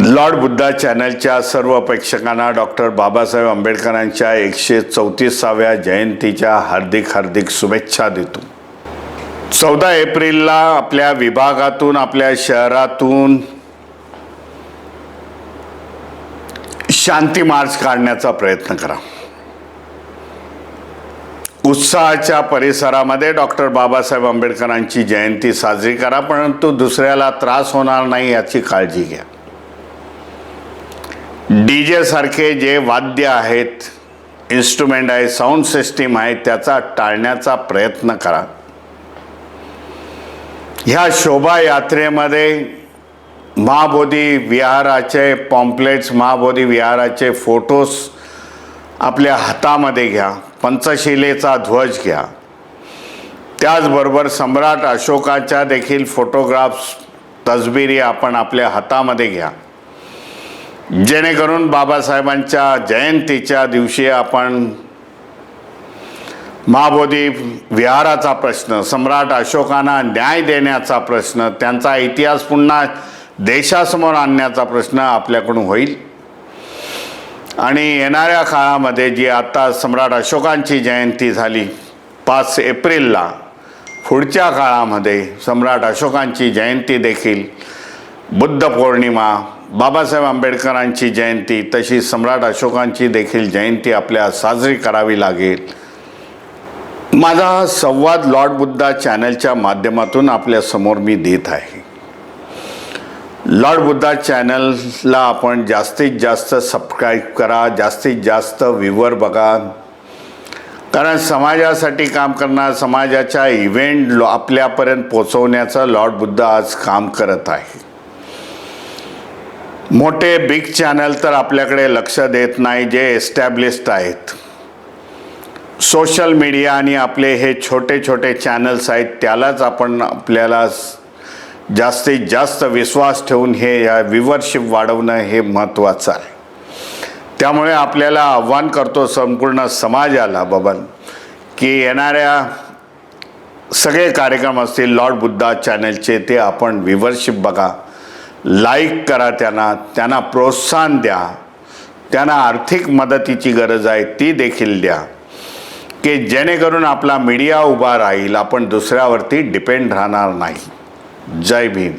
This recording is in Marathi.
लॉर्ड बुद्धा चॅनलच्या सर्व प्रेक्षकांना डॉक्टर बाबासाहेब आंबेडकरांच्या 134व्या जयंतीच्या हार्दिक शुभेच्छा देतो। 14 एप्रिलला आपल्या विभागातून, आपल्या शहरातून शांती मार्च काढण्याचा प्रयत्न करा। उत्साहाच्या परिसरामध्ये डॉक्टर बाबासाहेब आंबेडकरांची जयंती साजरी करा, परंतु दुसऱ्याला त्रास होणार नाही याची काळजी घ्या। डीजे सारखे जे वाद्य आहेत, इन्स्ट्रुमेंट आहे, साऊंड सिस्टीम आहे, त्याचा टाळण्याचा प्रयत्न करा। ह्या शोभायात्रेमध्ये महाबोधी विहाराचे पॉम्पलेट्स, महाबोधी विहाराचे फोटोज आपल्या हातामध्ये घ्या, पंचशिलेचा ध्वज घ्या, त्याचबरोबर सम्राट अशोकाच्या देखील फोटोग्राफ्स, तस्बिरी आपण आपल्या हातामध्ये घ्या, जेणेकरून बाबासाहेबांच्या जयंतीच्या दिवशी आपण महाबोधी विहाराचा प्रश्न, सम्राट अशोकांना न्याय देण्याचा प्रश्न, त्यांचा इतिहास पुन्हा देशासमोर आणण्याचा प्रश्न आपल्याकडून होईल। आणि येणाऱ्या काळामध्ये जी आता सम्राट अशोकांची जयंती झाली 5 एप्रिलला, पुढच्या काळामध्ये सम्राट अशोकांची जयंती देखील, बुद्ध पौर्णिमा, बाबासाहेब आंबेडकरांची जयंती, तशी सम्राट अशोकांची देखील जयंती आपल्या साजरी करावी लागेल। माझा हा संवाद लॉर्ड बुद्धा चॅनलच्या माध्यमातून आपल्या समोर मी देत आहे। लॉर्ड बुद्धा चॅनलला आपण जास्तीत जास्त सबस्क्राईब करा, जास्तीत जास्त व्ह्यूवर बघा, कारण समाजासाठी काम करणार, समाजाच्या इव्हेंट आपल्यापर्यंत पोचवण्याचं लॉर्ड बुद्ध आज काम करत आहे। मोठे बिग चॅनल तर आपल्याकडे लक्ष देत नाही, जे एस्टॅब्लिश्ड आहेत। सोशल मीडिया आणि आपले हे छोटे छोटे चॅनल्स आहेत, त्यालाच आपण आपल्याला जास्तीत जास्त विश्वास ठेवून हे व्ह्यूवरशिप वाढवणं हे महत्त्वाचं आहे। त्यामुळे आपल्याला आव्हान करतो संपूर्ण समाजाला बाबा, की येणाऱ्या सगळे कार्यक्रम असतील लॉर्ड बुद्धा चॅनलचे, ते आपण व्ह्यूवरशिप बघा, लाईक करा, त्यांना प्रोत्साहन द्या, त्यांना आर्थिक मदतीची गरज आहे ती देखील द्या, की जेणेकरून आपला मीडिया उभा राहील, आपण दुसऱ्यावरती डिपेंड राहणार नाही। जय भीम।